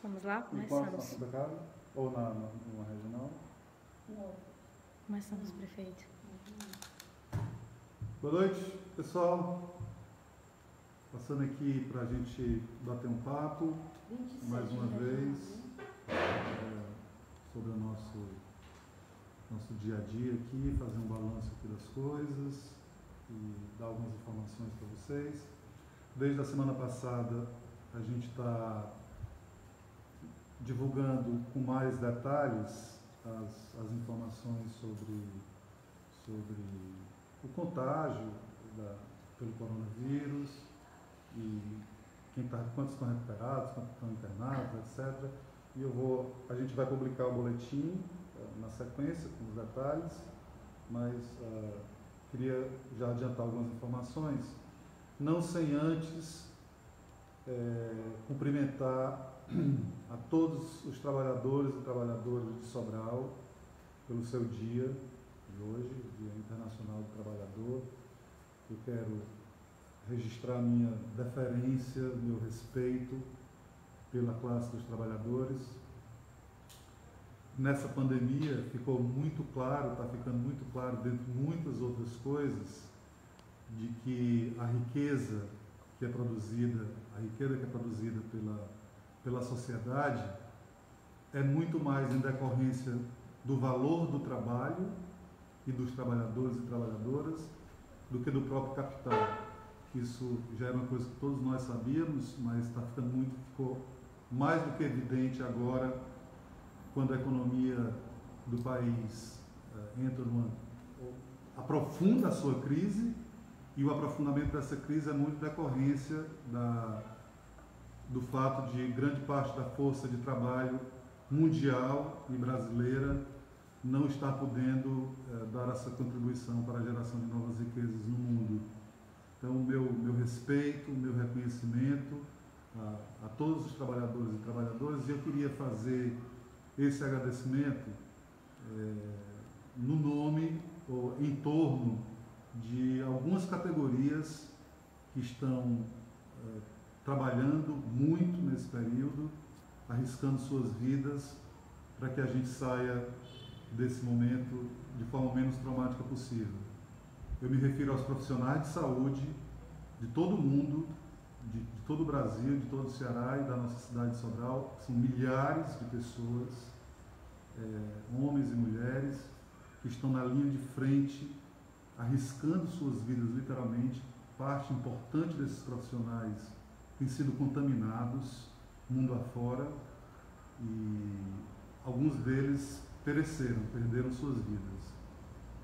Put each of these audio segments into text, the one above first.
Vamos lá, começamos. começamos. Na Santa Casa? Ou numa regional? Não. Começamos, prefeito. Boa noite, pessoal. Passando aqui para a gente bater um papo, 27 mais uma de vez, sobre o nosso dia a dia aqui, fazer um balanço aqui das coisas e dar algumas informações para vocês. Desde a semana passada, a gente está divulgando com mais detalhes as informações sobre o contágio pelo coronavírus e quantos estão recuperados, quantos estão internados, etc. E a gente vai publicar o boletim na sequência com os detalhes, mas queria já adiantar algumas informações, não sem antes cumprimentar a todos os trabalhadores e trabalhadoras de Sobral pelo seu dia de hoje, Dia Internacional do Trabalhador. Eu quero registrar minha deferência, meu respeito pela classe dos trabalhadores. Nessa pandemia ficou muito claro, está ficando muito claro, dentre muitas outras coisas, de que a riqueza que é produzida pela sociedade é muito mais em decorrência do valor do trabalho e dos trabalhadores e trabalhadoras do que do próprio capital. Isso já era uma coisa que todos nós sabíamos, mas ficou mais do que evidente agora, quando a economia do país aprofunda a sua crise, e o aprofundamento dessa crise é muito decorrência do fato de grande parte da força de trabalho mundial e brasileira não estar podendo dar essa contribuição para a geração de novas riquezas no mundo. Então, meu respeito, meu reconhecimento a todos os trabalhadores e trabalhadoras, e eu queria fazer esse agradecimento no nome ou em torno de algumas categorias que estão trabalhando muito nesse período, arriscando suas vidas para que a gente saia desse momento de forma menos traumática possível. Eu me refiro aos profissionais de saúde de todo o mundo, de todo o Brasil, de todo o Ceará e da nossa cidade de Sobral. São milhares de pessoas, homens e mulheres, que estão na linha de frente, arriscando suas vidas literalmente. Parte importante desses profissionais têm sido contaminados mundo afora e alguns deles perderam suas vidas.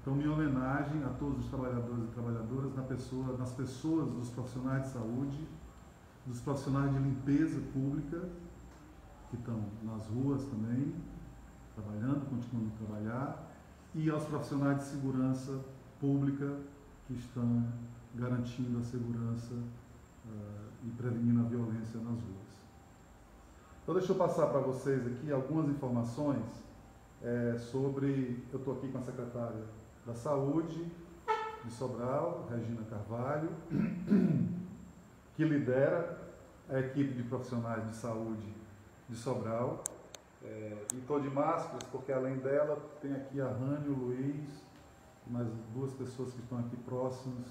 Então, minha homenagem a todos os trabalhadores e trabalhadoras nas pessoas dos profissionais de saúde, dos profissionais de limpeza pública, que estão nas ruas também, trabalhando, continuando a trabalhar, e aos profissionais de segurança pública que estão garantindo a segurança e prevenindo a violência nas ruas. Então, deixa eu passar para vocês aqui algumas informações sobre... Eu estou aqui com a secretária da Saúde de Sobral, Regina Carvalho, que lidera a equipe de profissionais de saúde de Sobral. E estou de máscaras porque, além dela, tem aqui a Rani, o Luiz, mais duas pessoas que estão aqui próximas,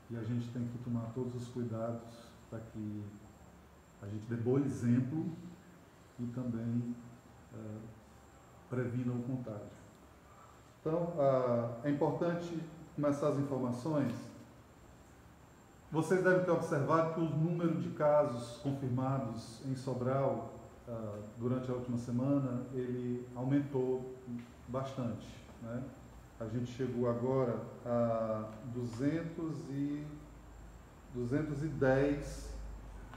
e a gente tem que tomar todos os cuidados para que a gente dê bom exemplo e também previna o contágio. Então, é importante começar as informações. Vocês devem ter observado que o número de casos confirmados em Sobral durante a última semana, ele aumentou bastante, né? A gente chegou agora a 210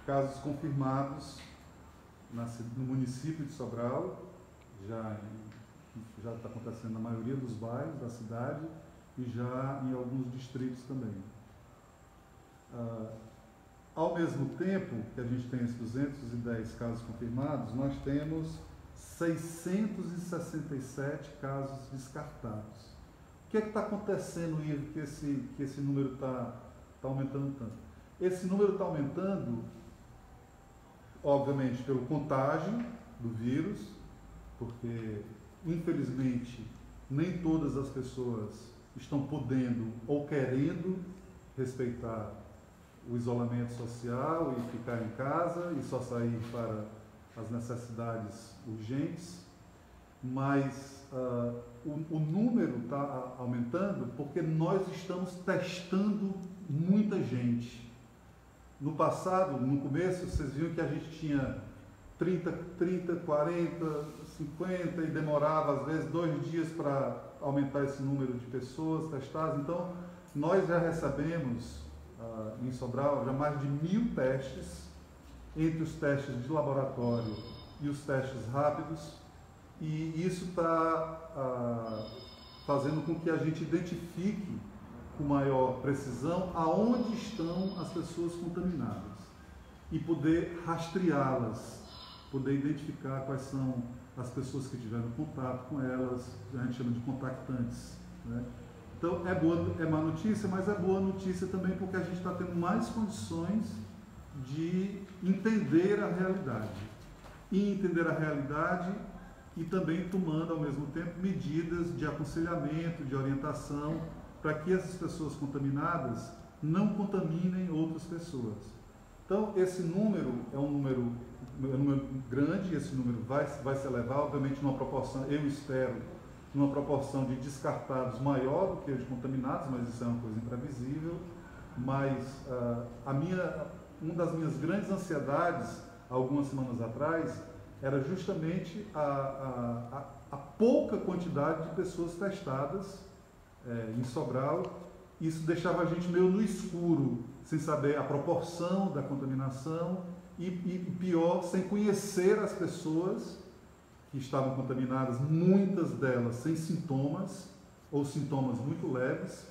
casos confirmados no município de Sobral, já está acontecendo na maioria dos bairros da cidade e já em alguns distritos também. Ao mesmo tempo que a gente tem esses 210 casos confirmados, nós temos 667 casos descartados. O que é que está acontecendo, Ivo, que esse número está aumentando tanto? Esse número está aumentando, obviamente, pelo contágio, do vírus, porque, infelizmente, nem todas as pessoas estão podendo ou querendo respeitar o isolamento social e ficar em casa e só sair para as necessidades urgentes, mas o número está aumentando porque nós estamos testando muita gente. No passado, no começo, vocês viram que a gente tinha 30, 40, 50 e demorava às vezes 2 dias para aumentar esse número de pessoas testadas. Então, nós já recebemos em Sobral já mais de 1.000 testes, entre os testes de laboratório e os testes rápidos, e isso está fazendo com que a gente identifique com maior precisão aonde estão as pessoas contaminadas e poder rastreá-las, poder identificar quais são as pessoas que tiveram contato com elas, a gente chama de contactantes, né? Então é má notícia, mas é boa notícia também porque a gente está tendo mais condições de entender a realidade. E entender a realidade e também tomando ao mesmo tempo medidas de aconselhamento, de orientação, para que essas pessoas contaminadas não contaminem outras pessoas. Então esse número é um número grande, esse número vai se elevar, obviamente numa proporção, eu espero, numa proporção de descartados maior do que de contaminados, mas isso é uma coisa imprevisível. Mas uma das minhas grandes ansiedades, algumas semanas atrás, era justamente a pouca quantidade de pessoas testadas em Sobral. Isso deixava a gente meio no escuro, sem saber a proporção da contaminação e pior, sem conhecer as pessoas que estavam contaminadas, muitas delas sem sintomas ou sintomas muito leves.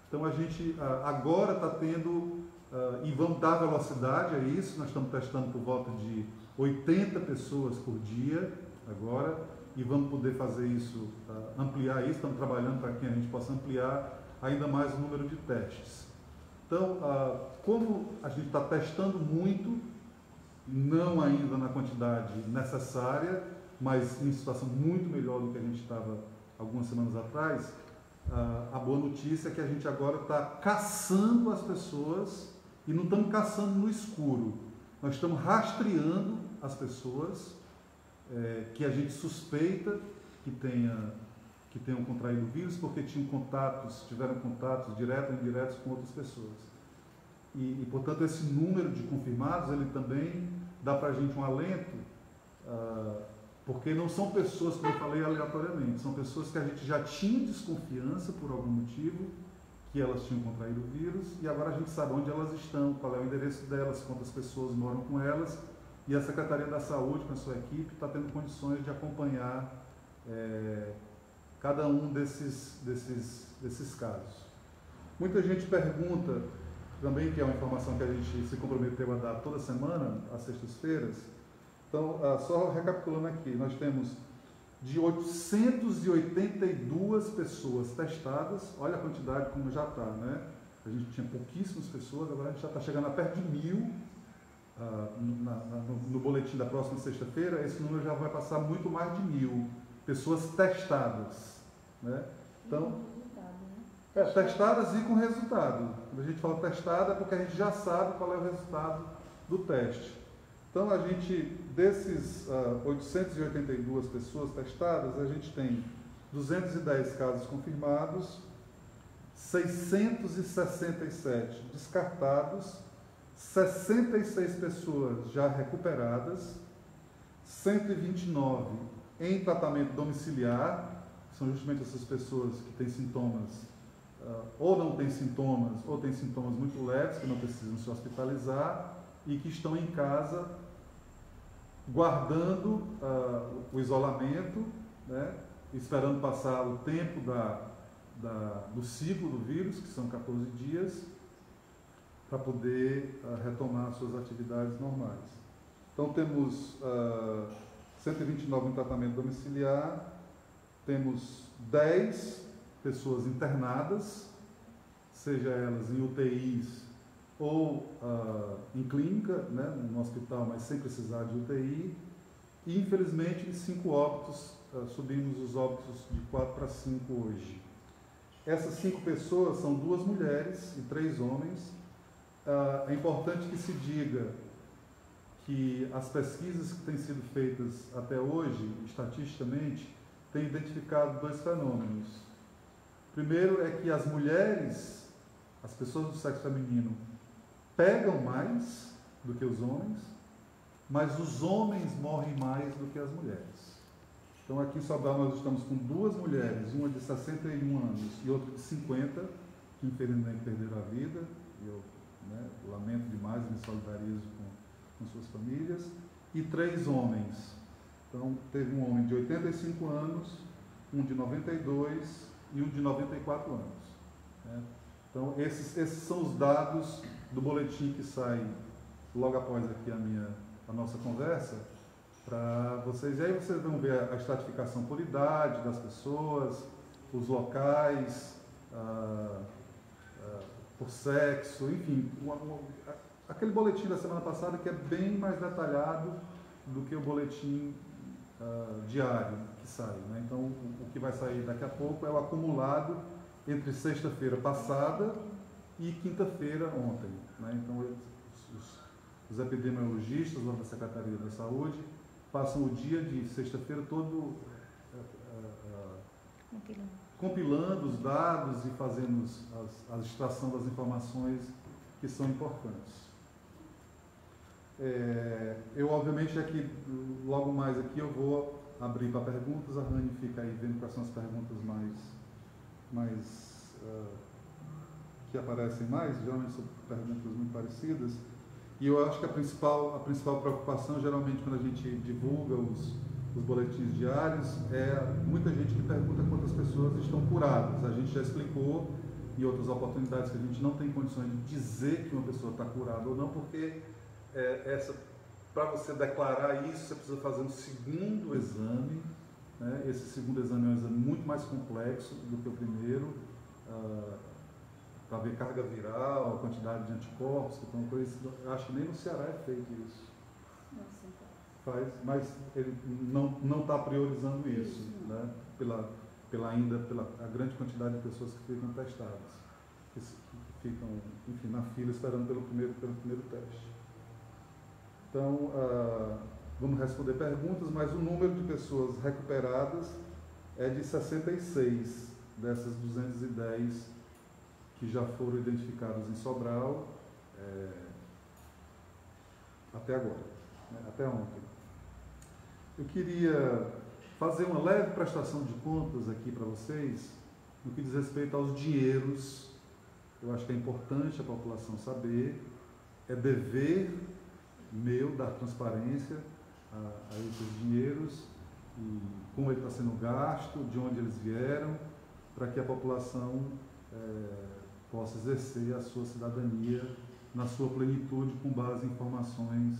Então a gente agora está tendo, e vamos dar velocidade a isso, nós estamos testando por volta de 80 pessoas por dia agora, e vamos poder fazer isso, ampliar isso, estamos trabalhando para que a gente possa ampliar ainda mais o número de testes. Então, como a gente está testando muito, não ainda na quantidade necessária, mas em situação muito melhor do que a gente estava algumas semanas atrás, a boa notícia é que a gente agora está caçando as pessoas e não estamos caçando no escuro. Nós estamos rastreando as pessoas que a gente suspeita que tenham contraído o vírus porque tiveram contatos diretos ou indiretos com outras pessoas. E, portanto, esse número de confirmados, ele também dá para a gente um alento, porque não são pessoas, como eu falei, aleatoriamente, são pessoas que a gente já tinha desconfiança por algum motivo, que elas tinham contraído o vírus, e agora a gente sabe onde elas estão, qual é o endereço delas, quantas pessoas moram com elas, e a Secretaria da Saúde, com a sua equipe, está tendo condições de acompanhar cada um desses casos. Muita gente pergunta, também, que é uma informação que a gente se comprometeu a dar toda semana, às sextas-feiras. Então, só recapitulando aqui, nós temos de 882 pessoas testadas, olha a quantidade como já está, né? A gente tinha pouquíssimas pessoas, agora a gente já está chegando a perto de 1.000. No boletim da próxima sexta-feira, esse número já vai passar muito mais de 1.000 pessoas testadas, né? Então, testadas e com resultado. Quando a gente fala testada é porque a gente já sabe qual é o resultado do teste. Então, a gente, desses 882 pessoas testadas, a gente tem 210 casos confirmados, 667 descartados, 66 pessoas já recuperadas, 129 em tratamento domiciliar, que são justamente essas pessoas que têm sintomas, ou não têm sintomas, ou têm sintomas muito leves, que não precisam se hospitalizar, e que estão em casa guardando o isolamento, né, esperando passar o tempo do ciclo do vírus, que são 14 dias, para poder retomar suas atividades normais. Então temos 129 em tratamento domiciliar, temos 10 pessoas internadas, seja elas em UTIs ou em clínica, né, no hospital, mas sem precisar de UTI, E, infelizmente, 5 óbitos, subimos os óbitos de 4 para 5 hoje. Essas 5 pessoas são 2 mulheres e 3 homens. É importante que se diga que as pesquisas que têm sido feitas até hoje, estatisticamente, têm identificado 2 fenômenos. Primeiro é que as mulheres, as pessoas do sexo feminino, pegam mais do que os homens, mas os homens morrem mais do que as mulheres. Então, aqui em Sobral nós estamos com 2 mulheres, uma de 61 anos e outra de 50, que infelizmente perderam a vida, e eu lamento demais, me solidarizo com suas famílias, e 3 homens. Então, teve um homem de 85 anos, um de 92 e um de 94 anos. Né? Então, esses são os dados do boletim que sai logo após aqui a nossa conversa, para vocês. E aí vocês vão ver a estratificação por idade das pessoas, os locais, por sexo, enfim, aquele boletim da semana passada que é bem mais detalhado do que o boletim diário que sai. Né? Então, o que vai sair daqui a pouco é o acumulado entre sexta-feira passada e quinta-feira ontem. Né? Então, os epidemiologistas lá da Secretaria da Saúde passam o dia de sexta-feira todo compilando os dados e fazendo a extração das informações que são importantes. Eu, obviamente, aqui, logo mais aqui, eu vou abrir para perguntas. A Rani fica aí vendo quais são as perguntas que aparecem mais, geralmente são perguntas muito parecidas. E eu acho que a principal preocupação, geralmente, quando a gente divulga os boletins diários, é muita gente que pergunta quantas pessoas estão curadas. A gente já explicou em outras oportunidades que a gente não tem condições de dizer que uma pessoa está curada ou não, porque para você declarar isso, você precisa fazer um segundo exame. Né? Esse segundo exame é um exame muito mais complexo do que o primeiro, para ver carga viral, a quantidade de anticorpos, que estão coisas. Acho que nem no Ceará é feito isso. Faz, mas ele não está priorizando isso, né? pela a grande quantidade de pessoas que ficam testadas, que ficam, enfim, na fila esperando pelo primeiro teste. Então, vamos responder perguntas, mas o número de pessoas recuperadas é de 66 dessas 210 que já foram identificadas em Sobral até agora, né, até ontem. Eu queria fazer uma leve prestação de contas aqui para vocês no que diz respeito aos dinheiros. Eu acho que é importante a população saber, é dever meu dar transparência a esses dinheiros e como ele está sendo gasto, de onde eles vieram, para que a população possa exercer a sua cidadania na sua plenitude com base em informações.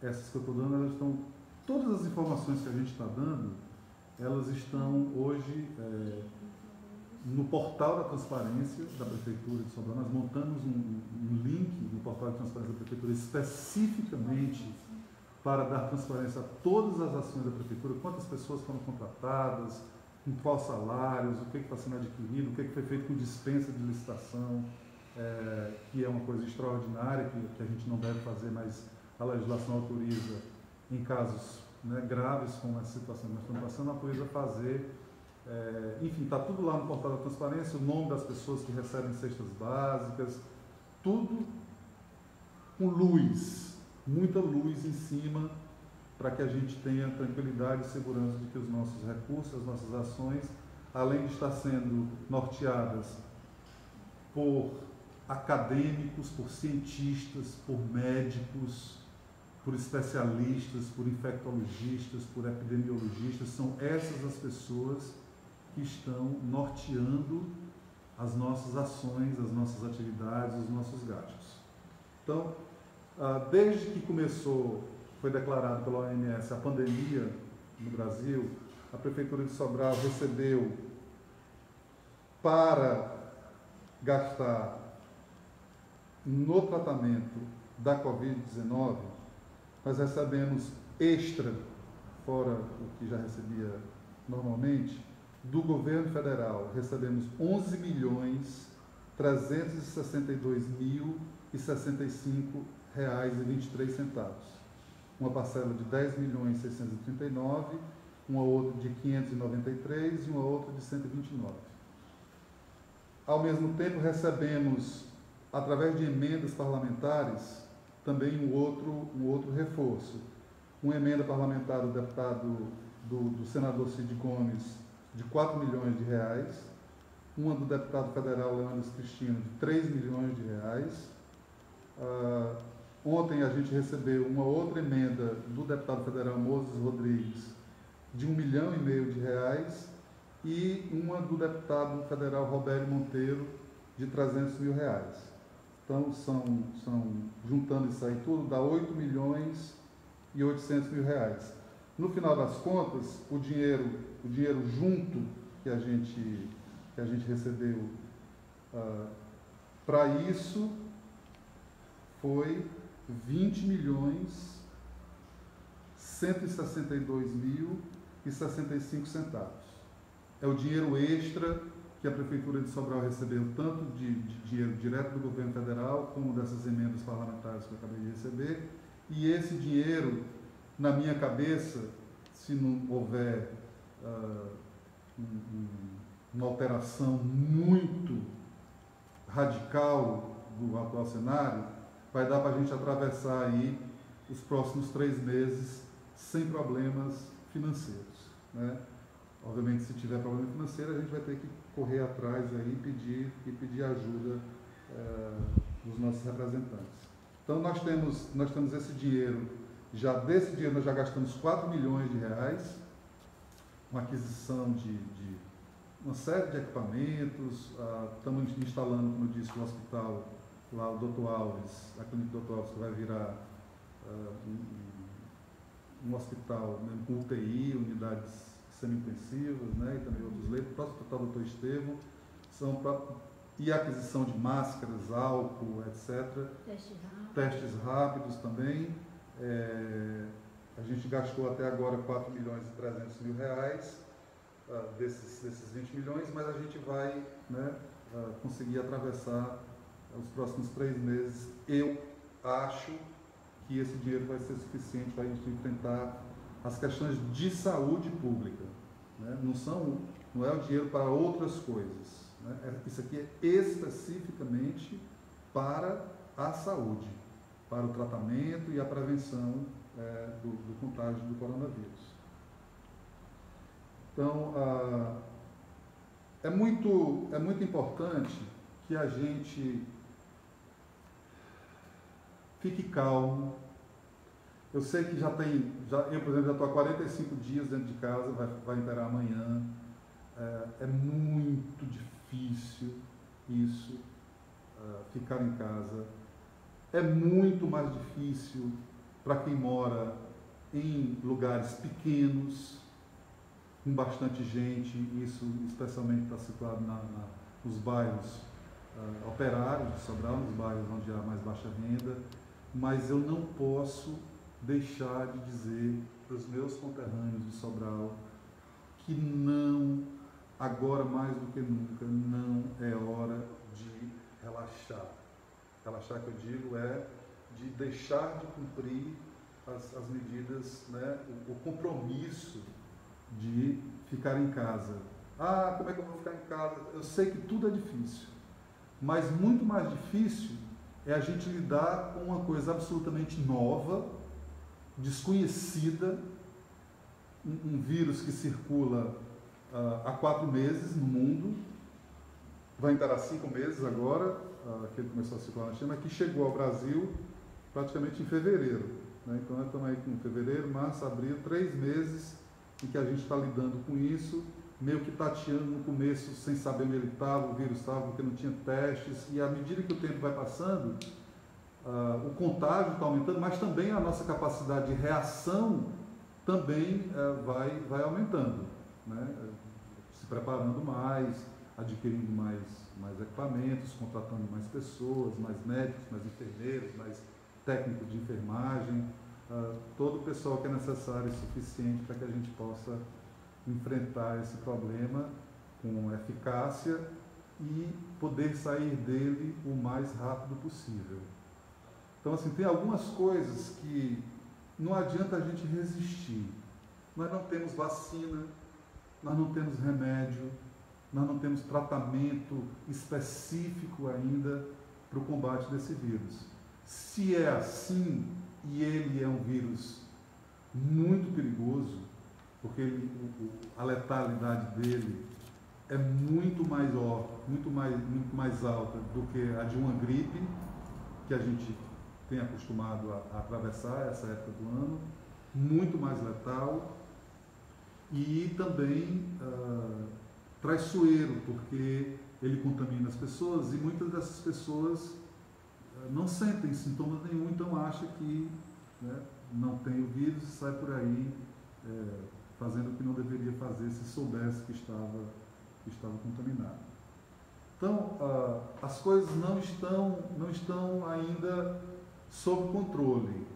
Essas que eu estou dando, elas estão, todas as informações que a gente está dando, elas estão hoje no portal da transparência da Prefeitura de Sobral. Nós montamos um link no portal de transparência da Prefeitura especificamente para dar transparência a todas as ações da Prefeitura, quantas pessoas foram contratadas, com quais salários, o que está sendo adquirido, o que foi feito com dispensa de licitação, que é uma coisa extraordinária, que a gente não deve fazer, mas a legislação autoriza em casos, né, graves como essa situação que nós estamos passando, autoriza a fazer. Enfim, está tudo lá no portal da transparência, o nome das pessoas que recebem cestas básicas, tudo com luz, muita luz em cima, para que a gente tenha tranquilidade e segurança de que os nossos recursos, as nossas ações, além de estar sendo norteadas por acadêmicos, por cientistas, por médicos, por especialistas, por infectologistas, por epidemiologistas, são essas as pessoas que estão norteando as nossas ações, as nossas atividades, os nossos gastos. Então, desde que foi declarado pela OMS a pandemia no Brasil, a Prefeitura de Sobral recebeu para gastar no tratamento da Covid-19, nós recebemos extra fora o que já recebia normalmente, do governo federal recebemos R$11.362.065,23. Uma parcela de 10.639.000, uma outra de 593 e uma outra de 129. Ao mesmo tempo, recebemos, através de emendas parlamentares, também um outro reforço. Uma emenda parlamentar do deputado, do senador Cid Gomes, de R$4 milhões, uma do deputado federal Leandro Cristino, de R$3 milhões. Ontem a gente recebeu uma outra emenda do deputado federal Moses Rodrigues, de R$1,5 milhão, e uma do deputado federal Robério Monteiro, de R$300 mil. Então, juntando isso aí tudo, dá R$8.800.000. No final das contas, o dinheiro junto que a gente recebeu para isso foi R$20.162.065. É o dinheiro extra que a Prefeitura de Sobral recebeu, tanto de dinheiro direto do governo federal, como dessas emendas parlamentares que eu acabei de receber. E esse dinheiro, na minha cabeça, se não houver uma alteração muito radical do atual cenário, vai dar para a gente atravessar aí os próximos 3 meses sem problemas financeiros, né? Obviamente, se tiver problema financeiro, a gente vai ter que correr atrás aí e pedir ajuda dos nossos representantes. Então, nós temos esse dinheiro, desse dinheiro nós já gastamos R$4 milhões, uma aquisição de uma série de equipamentos, estamos instalando, como eu disse, o hospital, lá o Dr. Alves, a clínica Dr. Alves, que vai virar um hospital, né, com UTI, unidades semi-intensivas, né, e também outros leitos, o próximo hospital Dr. Estevão, e a aquisição de máscaras, álcool, etc. Testes rápidos também. A gente gastou até agora R$4.300.000 desses 20 milhões, mas a gente vai, né, conseguir atravessar os próximos 3 meses. Eu acho que esse dinheiro vai ser suficiente para a gente enfrentar as questões de saúde pública, né? Não é o dinheiro para outras coisas, né? Isso aqui é especificamente para a saúde, para o tratamento e a prevenção do contágio do coronavírus. Então, é muito importante que a gente fique calmo. Eu sei que eu, por exemplo, já estou há 45 dias dentro de casa, vai interar amanhã. É muito difícil isso, ficar em casa. É muito mais difícil para quem mora em lugares pequenos, com bastante gente, isso especialmente está situado nos bairros operários de Sobral, nos bairros onde há mais baixa renda, mas eu não posso deixar de dizer para os meus conterrâneos de Sobral que não, agora mais do que nunca, não é hora de relaxar. Relaxar, que eu digo, é de deixar de cumprir as medidas, né, o compromisso de ficar em casa. Como é que eu vou ficar em casa? Eu sei que tudo é difícil, mas muito mais difícil é a gente lidar com uma coisa absolutamente nova, desconhecida, um vírus que circula há 4 meses no mundo, vai entrar há 5 meses agora, que ele começou a circular na China, mas que chegou ao Brasil praticamente em fevereiro, né? Então, nós estamos aí com fevereiro, março, abril, 3 meses em que a gente está lidando com isso, meio que tateando no começo, sem saber onde ele estava, o vírus estava, porque não tinha testes, e à medida que o tempo vai passando, o contágio está aumentando, mas também a nossa capacidade de reação também vai aumentando, né? Se preparando mais, adquirindo mais equipamentos, contratando mais pessoas, mais médicos, mais enfermeiros, mais técnicos de enfermagem, todo o pessoal que é necessário e suficiente para que a gente possa enfrentar esse problema com eficácia e poder sair dele o mais rápido possível. Então, assim, tem algumas coisas que não adianta a gente resistir. Nós não temos vacina, nós não temos remédio, nós não temos tratamento específico ainda para o combate desse vírus. Se é assim, e ele é um vírus muito perigoso, porque a letalidade dele é muito mais alta do que a de uma gripe, que a gente tem acostumado a atravessar essa época do ano, muito mais letal e também traiçoeiro, porque ele contamina as pessoas e muitas dessas pessoas não sentem sintomas nenhum, então acha que, né, não tem o vírus e sai por aí fazendo o que não deveria fazer se soubesse que estava contaminado. Então, as coisas não estão ainda sob controle,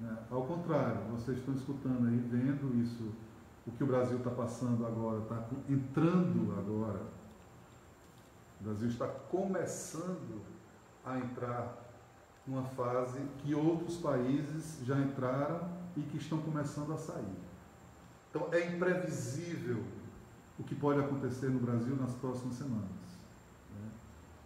né? Ao contrário, vocês estão escutando aí, vendo isso, o que o Brasil está passando agora, está entrando agora. O Brasil está começando a entrar numa fase que outros países já entraram e que estão começando a sair. Então, é imprevisível o que pode acontecer no Brasil nas próximas semanas. Né?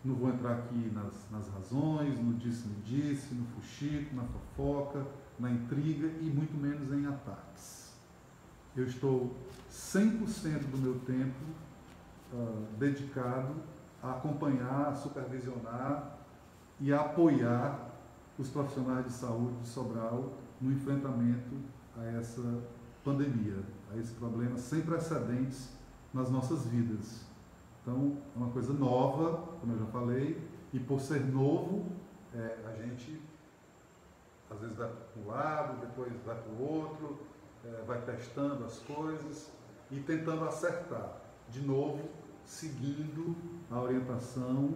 Não vou entrar aqui nas razões, no disse-me-disse, no fuxico, na fofoca, na intriga e muito menos em ataques. Eu estou 100% do meu tempo dedicado a acompanhar, a supervisionar e a apoiar os profissionais de saúde de Sobral no enfrentamento a essa pandemia, a esse problema sem precedentes nas nossas vidas. Então, é uma coisa nova, como eu já falei, e por ser novo, a gente às vezes vai para um lado, depois vai para o outro, vai testando as coisas e tentando acertar, de novo, seguindo a orientação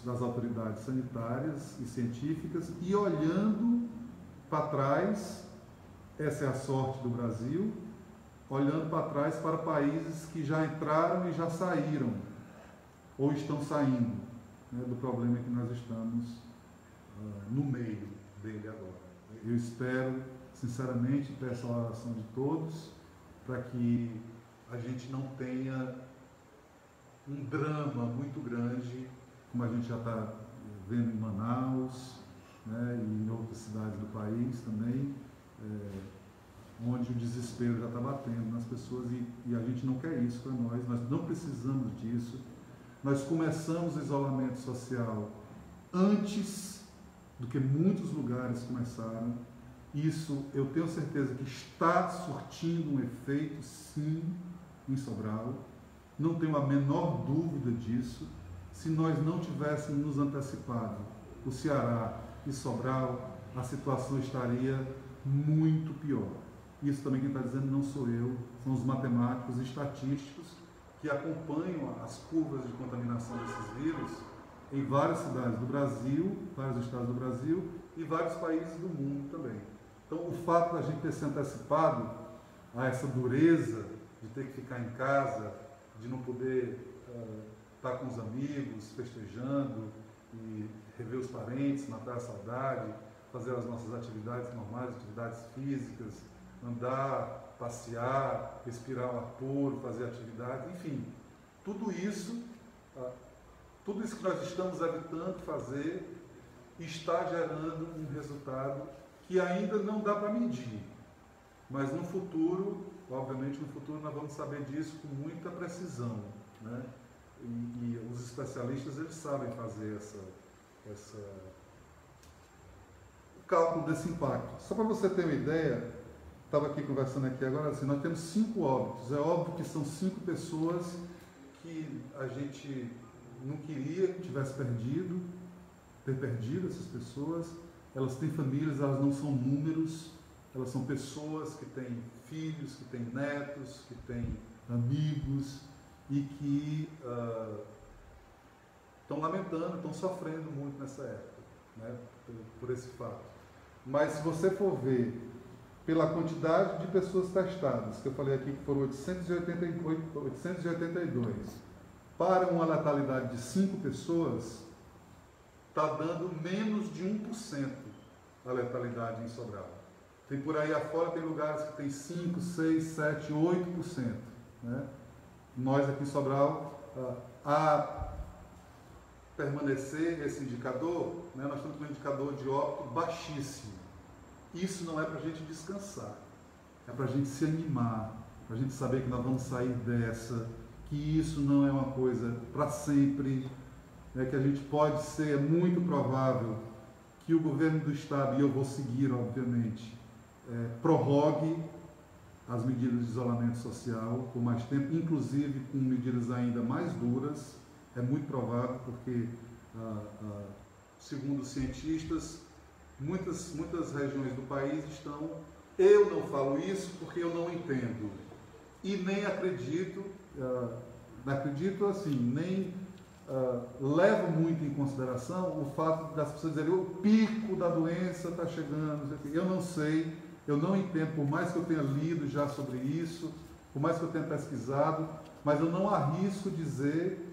das autoridades sanitárias e científicas e olhando para trás. Essa é a sorte do Brasil, olhando para trás para países que já entraram e já saíram, ou estão saindo, né, do problema que nós estamos no meio dele agora. Eu espero, sinceramente, peço a oração de todos, para que a gente não tenha um drama muito grande, como a gente já está vendo em Manaus, né, e em outras cidades do país também, onde o desespero já está batendo nas pessoas e a gente não quer isso para nós não precisamos disso. Nós começamos o isolamento social antes do que muitos lugares começaram. Isso eu tenho certeza que está surtindo um efeito, sim, em Sobral. Não tenho a menor dúvida disso. Se nós não tivéssemos nos antecipado, o Ceará e Sobral, a situação estaria muito pior. Isso também quem está dizendo não sou eu, são os matemáticos e estatísticos que acompanham as curvas de contaminação desses vírus em várias cidades do Brasil, vários estados do Brasil e vários países do mundo também. Então, o fato da gente ter se antecipado a essa dureza de ter que ficar em casa, de não poder estar com os amigos, festejando e rever os parentes, matar a saudade, fazer as nossas atividades normais, atividades físicas, andar, passear, respirar o ar puro, fazer atividade, enfim, tudo isso que nós estamos evitando fazer está gerando um resultado que ainda não dá para medir, mas no futuro, obviamente no futuro nós vamos saber disso com muita precisão, né? E os especialistas eles sabem fazer o cálculo desse impacto. Só para você ter uma ideia, estava aqui conversando aqui agora, assim, nós temos 5 óbitos. É óbvio que são 5 pessoas que a gente não queria que tivesse ter perdido essas pessoas. Elas têm famílias, elas não são números, elas são pessoas que têm filhos, que têm netos, que têm amigos e que estão lamentando, estão sofrendo muito nessa época, né, por esse fato. Mas se você for ver pela quantidade de pessoas testadas, que eu falei aqui que foram 882, para uma letalidade de 5 pessoas, está dando menos de 1% a letalidade em Sobral. Tem por aí afora, tem lugares que tem 5, 6, 7, 8%. Né? Nós aqui em Sobral, a permanecer esse indicador, né, nós estamos com um indicador de óbito baixíssimo. Isso não é para a gente descansar, é para a gente se animar, para a gente saber que nós vamos sair dessa, que isso não é uma coisa para sempre, né, que a gente pode ser, é muito provável que o governo do Estado, e eu vou seguir, obviamente, prorrogue as medidas de isolamento social por mais tempo, inclusive com medidas ainda mais duras. É muito provável, porque, segundo os cientistas, muitas regiões do país estão... Eu não falo isso porque eu não entendo. E nem acredito, nem levo muito em consideração o fato das pessoas dizerem o pico da doença está chegando. Eu não sei, eu não entendo, por mais que eu tenha lido já sobre isso, por mais que eu tenha pesquisado, mas eu não arrisco dizer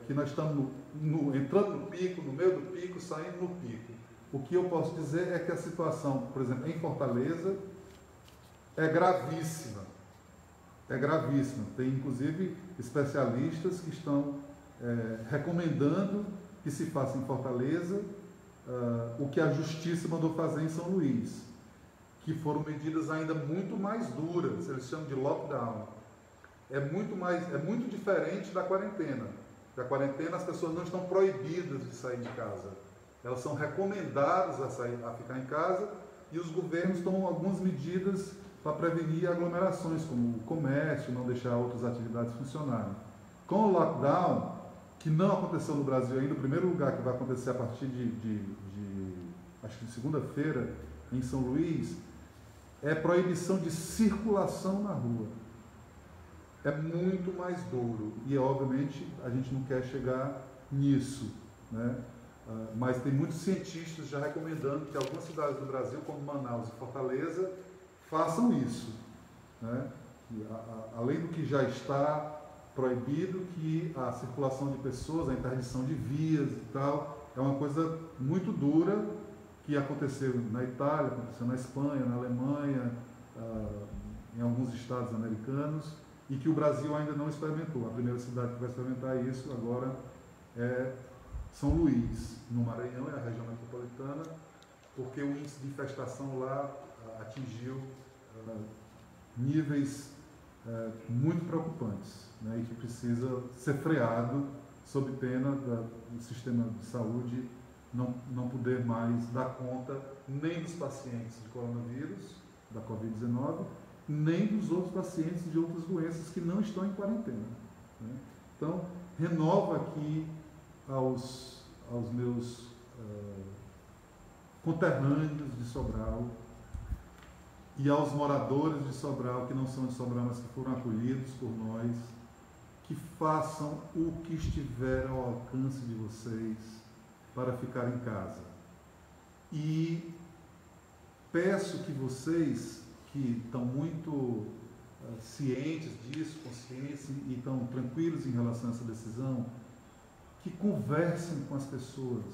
que nós estamos entrando no pico, no meio do pico, saindo no pico. O que eu posso dizer é que a situação, por exemplo, em Fortaleza, é gravíssima. É gravíssima. Tem, inclusive, especialistas que estão recomendando que se faça em Fortaleza o que a Justiça mandou fazer em São Luís, que foram medidas ainda muito mais duras, eles chamam de lockdown. É muito diferente da quarentena. Da quarentena, as pessoas não estão proibidas de sair de casa. Elas são recomendadas a ficar em casa, e os governos tomam algumas medidas para prevenir aglomerações, como o comércio, não deixar outras atividades funcionarem. Com o lockdown, que não aconteceu no Brasil ainda, o primeiro lugar que vai acontecer a partir acho que de segunda-feira, em São Luís, é proibição de circulação na rua. É muito mais duro e, obviamente, a gente não quer chegar nisso, né? Mas tem muitos cientistas já recomendando que algumas cidades do Brasil, como Manaus e Fortaleza, façam isso, né? Além do que já está proibido, que a circulação de pessoas, a interdição de vias e tal, é uma coisa muito dura, que aconteceu na Itália, aconteceu na Espanha, na Alemanha, em alguns estados americanos, e que o Brasil ainda não experimentou. A primeira cidade que vai experimentar isso agora é São Luís, no Maranhão, é a região metropolitana, porque o índice de infestação lá atingiu níveis muito preocupantes, né, e que precisa ser freado sob pena do sistema de saúde não poder mais dar conta nem dos pacientes de coronavírus, da Covid-19, nem dos outros pacientes de outras doenças que não estão em quarentena, né? Então, renovo aqui aos meus conterrâneos de Sobral e aos moradores de Sobral, que não são de Sobral, mas que foram acolhidos por nós, que façam o que estiver ao alcance de vocês para ficar em casa. E peço que vocês, que estão muito cientes disso, conscientes e estão tranquilos em relação a essa decisão, que conversem com as pessoas.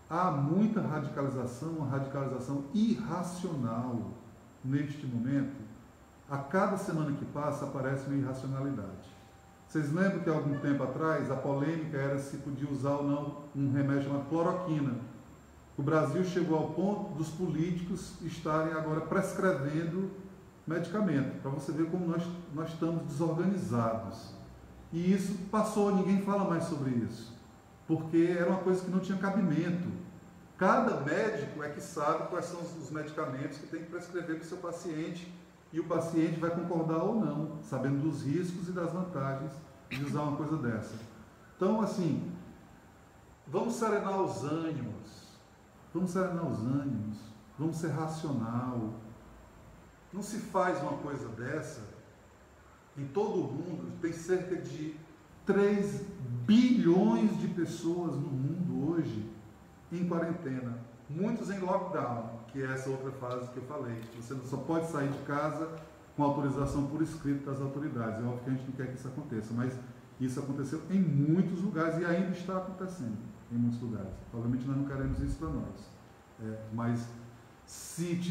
Há muita radicalização, uma radicalização irracional neste momento. A cada semana que passa aparece uma irracionalidade. Vocês lembram que há algum tempo atrás a polêmica era se podia usar ou não um remédio chamado cloroquina. O Brasil chegou ao ponto dos políticos estarem agora prescrevendo medicamento, para você ver como nós estamos desorganizados. E isso passou, ninguém fala mais sobre isso, porque era uma coisa que não tinha cabimento. Cada médico é que sabe quais são os medicamentos que tem que prescrever para o seu paciente, e o paciente vai concordar ou não, sabendo dos riscos e das vantagens de usar uma coisa dessa. Então, assim, vamos serenar os ânimos, vamos ser racional. Não se faz uma coisa dessa. Em todo o mundo, tem cerca de 3 bilhões de pessoas no mundo hoje em quarentena, muitos em lockdown, que é essa outra fase que eu falei. Você só pode sair de casa com autorização por escrito das autoridades. É óbvio que a gente não quer que isso aconteça, mas isso aconteceu em muitos lugares e ainda está acontecendo em muitos lugares. Obviamente nós não queremos isso para nós. Mas se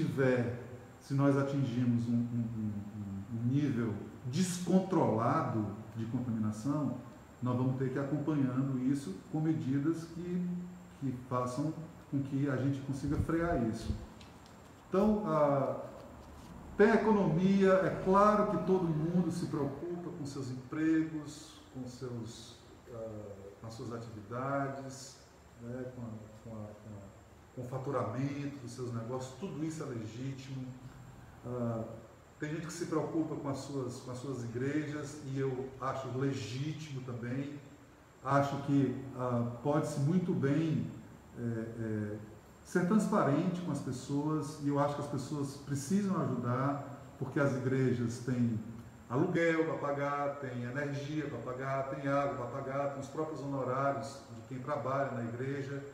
nós atingirmos um nível descontrolado de contaminação, nós vamos ter que ir acompanhando isso com medidas que façam com que a gente consiga frear isso. Então, tem a economia, é claro que todo mundo se preocupa com seus empregos, com as suas atividades, né, com o faturamento dos seus negócios, tudo isso é legítimo. Tem gente que se preocupa com as suas igrejas e eu acho legítimo também. Acho que pode-se muito bem ser transparente com as pessoas e eu acho que as pessoas precisam ajudar porque as igrejas têm aluguel para pagar, tem energia para pagar, tem água para pagar, tem os próprios honorários de quem trabalha na igreja.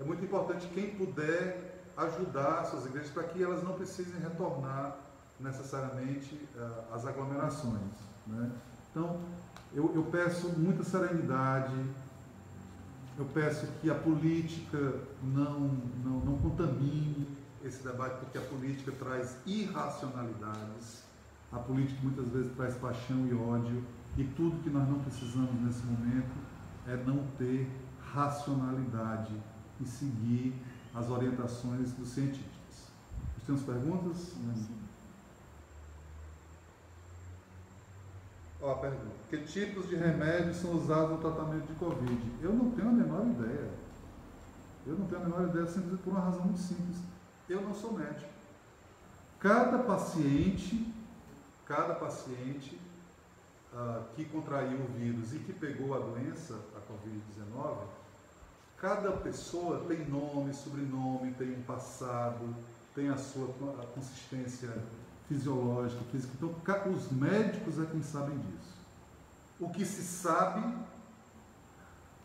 É muito importante quem puder ajudar suas igrejas para que elas não precisem retornar necessariamente às aglomerações, né? Então, eu peço muita serenidade, eu peço que a política não contamine esse debate, porque a política traz irracionalidades, a política muitas vezes traz paixão e ódio, e tudo que nós não precisamos nesse momento é não ter racionalidade e seguir as orientações dos cientistas. Nós temos perguntas? Sim. Ó, a pergunta. Que tipos de remédios são usados no tratamento de Covid? Eu não tenho a menor ideia. Eu não tenho a menor ideia, simplesmente por uma razão muito simples. Eu não sou médico. Cada paciente que contraiu o vírus e que pegou a doença, a Covid-19, cada pessoa tem nome, sobrenome, tem um passado, tem a sua consistência fisiológica, física. Então, os médicos é quem sabem disso. O que se sabe,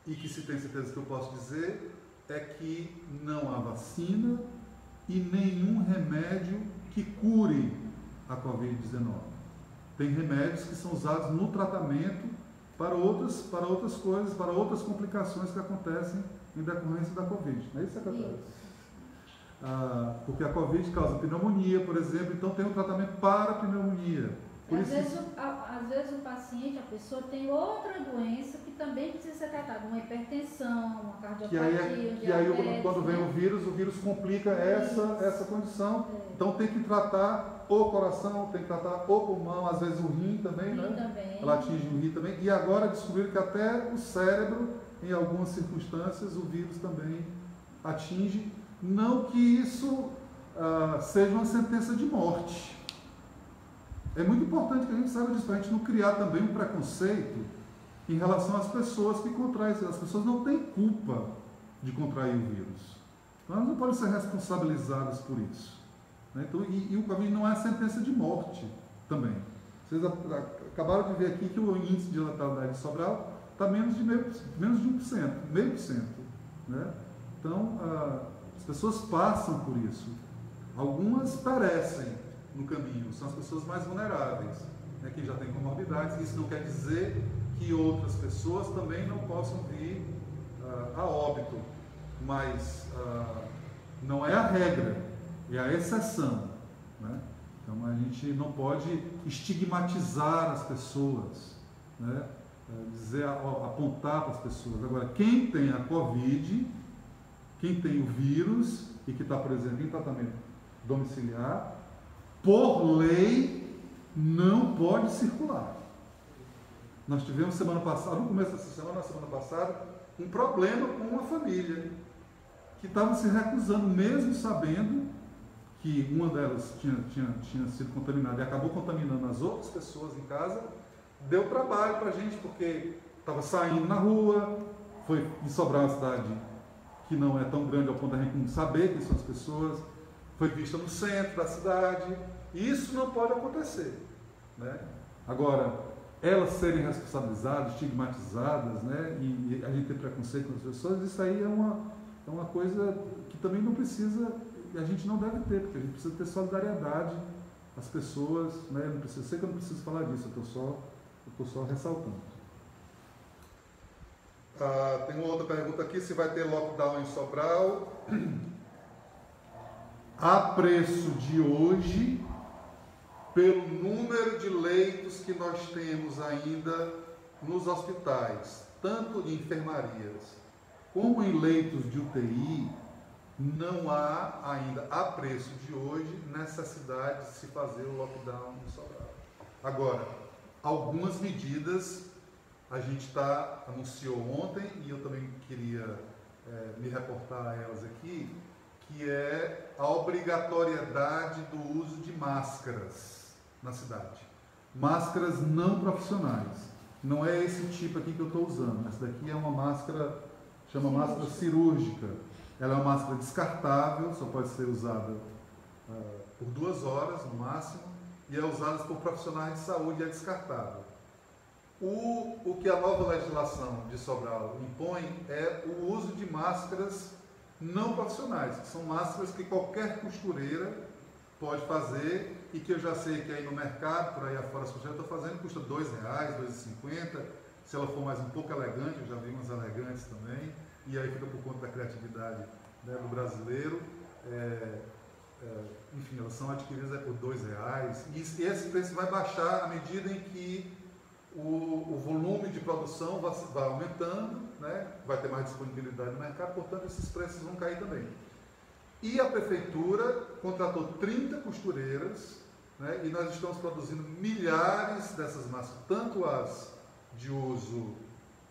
e que se tem certeza que eu posso dizer, é que não há vacina e nenhum remédio que cure a Covid-19. Tem remédios que são usados no tratamento para outras coisas, para outras complicações que acontecem em decorrência da Covid. Não é isso, secretário? Porque a Covid causa pneumonia, por exemplo, então tem um tratamento para a pneumonia. Às vezes o paciente, a pessoa tem outra doença que também precisa ser tratada, uma hipertensão, uma cardiopatia, e aí quando vem o vírus complica essa condição. Então tem que tratar o coração, tem que tratar o pulmão, às vezes o rim também, né? Ela atinge o rim também. E agora descobriram que até o cérebro, em algumas circunstâncias, o vírus também atinge. Não que isso seja uma sentença de morte. É muito importante que a gente saiba disso, para a gente não criar também um preconceito em relação às pessoas que contraem. As pessoas não têm culpa de contrair o vírus. Elas não podem ser responsabilizadas por isso. Né? Então, e o Covid não é sentença de morte também. Vocês acabaram de ver aqui que o índice de letalidade de Sobral está menos de 1%, meio por cento. Né? Então, as pessoas passam por isso. Algumas perecem no caminho, são as pessoas mais vulneráveis, né, que já têm comorbidades. Isso não quer dizer que outras pessoas também não possam vir a óbito, mas não é a regra, é a exceção. Né? Então a gente não pode estigmatizar as pessoas, né? Apontar para as pessoas. Agora, quem tem a Covid, quem tem o vírus e que está, por exemplo, em tratamento domiciliar, por lei, não pode circular. Nós tivemos semana passada, no começo dessa semana, na semana passada, um problema com uma família que estava se recusando, mesmo sabendo que uma delas tinha sido contaminada e acabou contaminando as outras pessoas em casa. Deu trabalho para a gente, porque estava saindo na rua, foi em Sobral, uma cidade que não é tão grande ao ponto da gente não saber quem são as pessoas, foi vista no centro da cidade. Isso não pode acontecer. Né? Agora, elas serem responsabilizadas, estigmatizadas, né? E a gente ter preconceito com as pessoas, isso aí é uma coisa que também não precisa a gente não deve ter, porque a gente precisa ter solidariedade às pessoas, né? Eu sei que eu não preciso falar disso, eu estou só ressaltando. Tem uma outra pergunta aqui, se vai ter lockdown em Sobral. A preço de hoje, pelo número de leitos que nós temos ainda nos hospitais, tanto em enfermarias como em leitos de UTI, não há ainda, a preço de hoje, necessidade de se fazer o lockdown em Sobral. Agora, algumas medidas a gente anunciou ontem, e eu também queria me reportar a elas aqui, que é a obrigatoriedade do uso de máscaras na cidade. Máscaras não profissionais. Não é esse tipo aqui que eu estou usando. Essa daqui é uma máscara, chama máscara cirúrgica. Ela é uma máscara descartável, só pode ser usada por 2 horas no máximo, e é usada por profissionais de saúde e é descartável. O que a nova legislação de Sobral impõe é o uso de máscaras não profissionais, que são máscaras que qualquer costureira pode fazer e que eu já sei que aí no mercado, por aí afora, as costureiras estão fazendo, custa R$2, R$2,50. Se ela for mais um pouco elegante, eu já vi umas elegantes também, e aí fica por conta da criatividade, né, do brasileiro. Enfim, elas são adquiridas por R$2, e esse preço vai baixar à medida em que o volume de produção vai aumentando, né? Vai ter mais disponibilidade no mercado, portanto esses preços vão cair também. E a prefeitura contratou 30 costureiras, né? E nós estamos produzindo milhares dessas máscaras, tanto as de uso,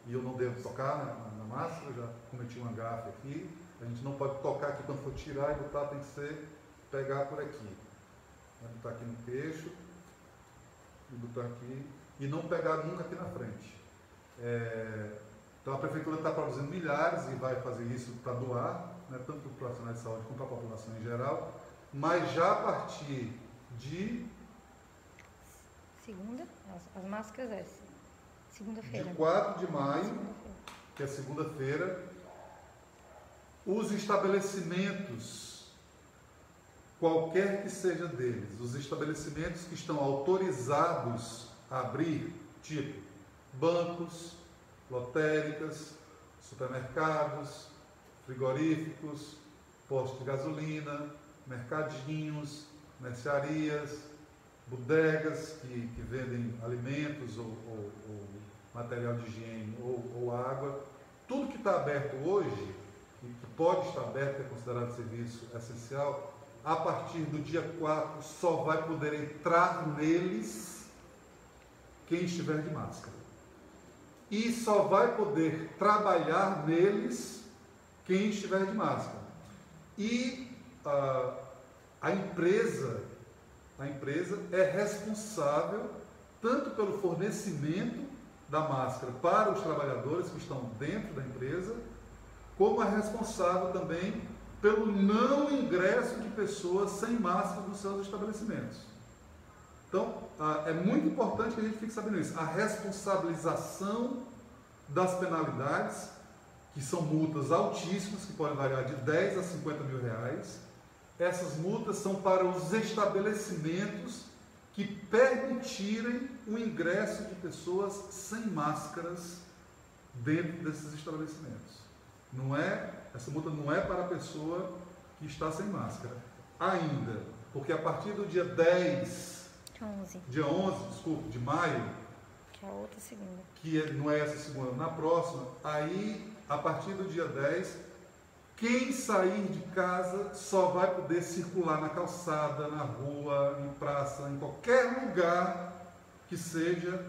e eu não devo tocar na máscara, já cometi uma gafe aqui, a gente não pode tocar aqui, quando for tirar e botar tem que pegar por aqui. Vai botar aqui no queixo, e botar aqui, e não pegar nunca aqui na frente. Então a prefeitura está produzindo milhares e vai fazer isso para doar, né, tanto para os profissionais de saúde como para a população em geral, mas já a partir de... Segunda? As máscaras segunda-feira. De 4 de maio, que é segunda-feira, os estabelecimentos, qualquer que seja deles, os estabelecimentos que estão autorizados a abrir, tipo bancos, lotéricas, supermercados, frigoríficos, postos de gasolina, mercadinhos, mercearias, bodegas que vendem alimentos ou material de higiene ou água, tudo que está aberto hoje, e que pode estar aberto, é considerado serviço essencial, a partir do dia 4 só vai poder entrar neles quem estiver de máscara. E só vai poder trabalhar neles quem estiver de máscara. E a empresa é responsável tanto pelo fornecimento da máscara para os trabalhadores que estão dentro da empresa, como é responsável também pelo não ingresso de pessoas sem máscara nos seus estabelecimentos. Então, é muito importante que a gente fique sabendo isso. A responsabilização das penalidades, que são multas altíssimas, que podem variar de 10 a 50 mil reais. Essas multas são para os estabelecimentos que permitirem o ingresso de pessoas sem máscaras dentro desses estabelecimentos. Essa multa não é para a pessoa que está sem máscara ainda, porque a partir do dia 10, dia 11, de maio, que é a outra segunda, não é essa segunda, na próxima, aí a partir do dia 10, quem sair de casa só vai poder circular na calçada, na rua, em praça, em qualquer lugar que seja,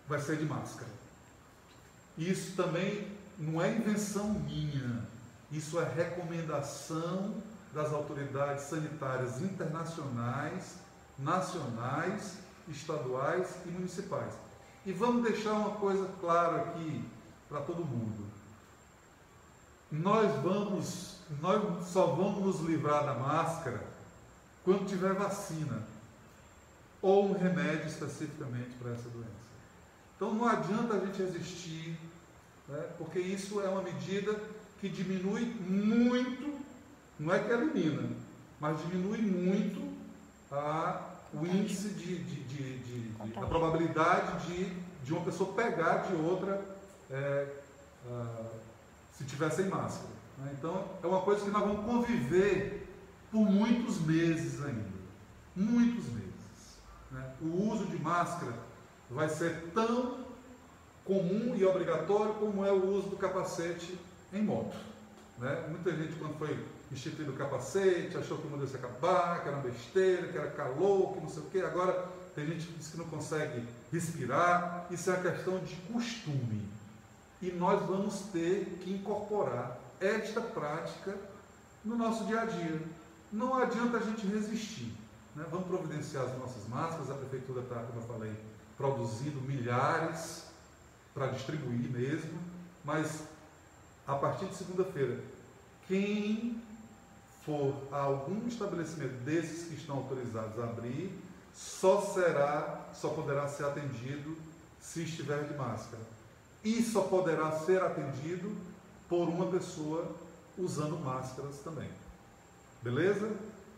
vai ser de máscara. Isso também não é invenção minha, isso é recomendação das autoridades sanitárias internacionais, nacionais, estaduais e municipais. E vamos deixar uma coisa clara aqui para todo mundo. Nós só vamos nos livrar da máscara quando tiver vacina ou um remédio especificamente para essa doença. Então não adianta a gente resistir, né, porque isso é uma medida que diminui muito, não é que elimina, mas diminui muito o índice a probabilidade de uma pessoa pegar de outra se tiver sem máscara. Né? Então, é uma coisa que nós vamos conviver por muitos meses ainda. Muitos meses. Né? O uso de máscara vai ser tão comum e obrigatório como é o uso do capacete em moto. Né? Muita gente, quando foi instituído o capacete, achou que o mundo ia se acabar, que era uma besteira, que era calor, que não sei o quê. Agora, tem gente que diz que não consegue respirar. Isso é uma questão de costume. E nós vamos ter que incorporar esta prática no nosso dia a dia. Não adianta a gente resistir. Né? Vamos providenciar as nossas máscaras. A prefeitura está, como eu falei, produzindo milhares para distribuir mesmo. Mas, a partir de segunda-feira, quem for a algum estabelecimento desses que estão autorizados a abrir, só poderá ser atendido se estiver de máscara. E só poderá ser atendido por uma pessoa usando máscaras também. Beleza?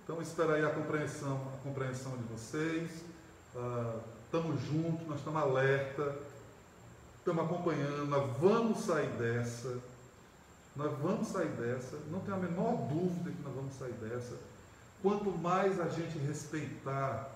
Então espero aí a compreensão de vocês. Estamos juntos, nós estamos alerta, estamos acompanhando, nós vamos sair dessa. Não tenho a menor dúvida que nós vamos sair dessa. Quanto mais a gente respeitar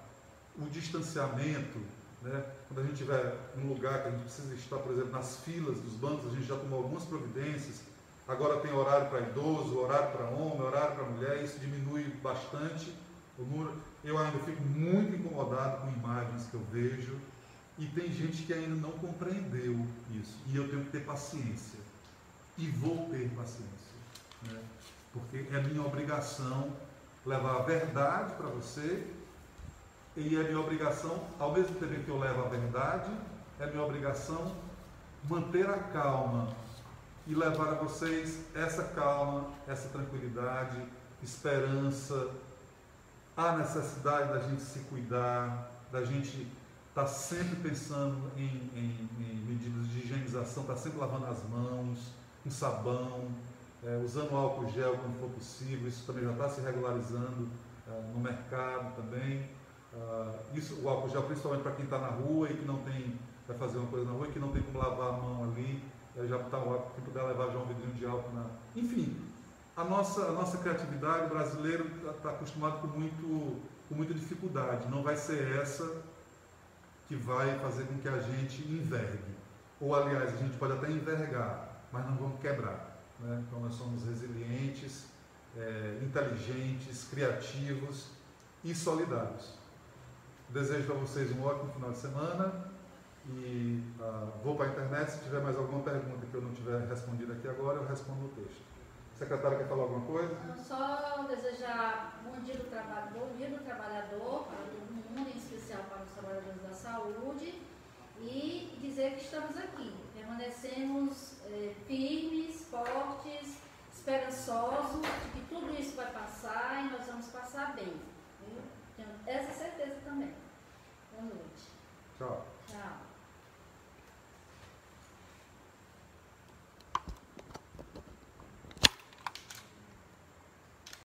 o distanciamento, né? Quando a gente estiver num lugar que a gente precisa estar, por exemplo, nas filas dos bancos, a gente já tomou algumas providências. Agora tem horário para idoso, horário para homem, horário para mulher, isso diminui bastante o número. Eu ainda fico muito incomodado com imagens que eu vejo e tem gente que ainda não compreendeu isso. E eu tenho que ter paciência. E vou ter paciência. Né? Porque é minha obrigação levar a verdade para você. E é minha obrigação, ao mesmo tempo que eu levo a verdade, é minha obrigação manter a calma e levar a vocês essa calma, essa tranquilidade, esperança, a necessidade da gente se cuidar, da gente estar sempre pensando em medidas de higienização, estar sempre lavando as mãos, com sabão, usando álcool gel quando for possível. Isso também já está se regularizando no mercado também. O álcool gel, principalmente para quem está na rua e que não tem, vai fazer uma coisa na rua e que não tem como lavar a mão ali, já está o álcool, quem puder levar já um vidrinho de álcool Enfim, a nossa criatividade, o brasileiro está acostumado com muita dificuldade. Não vai ser essa que vai fazer com que a gente envergue. Ou, aliás, a gente pode até envergar, mas não vamos quebrar. Né? Então, nós somos resilientes, inteligentes, criativos e solidários. Desejo para vocês um ótimo final de semana e vou para a internet. Se tiver mais alguma pergunta que eu não tiver respondido aqui agora, eu respondo no texto. Secretária, quer falar alguma coisa? Só desejar bom dia do trabalhador para todo mundo, em especial para os trabalhadores da saúde, e dizer que estamos aqui, permanecemos firmes, fortes, esperançosos, de que tudo isso vai passar e nós vamos passar bem.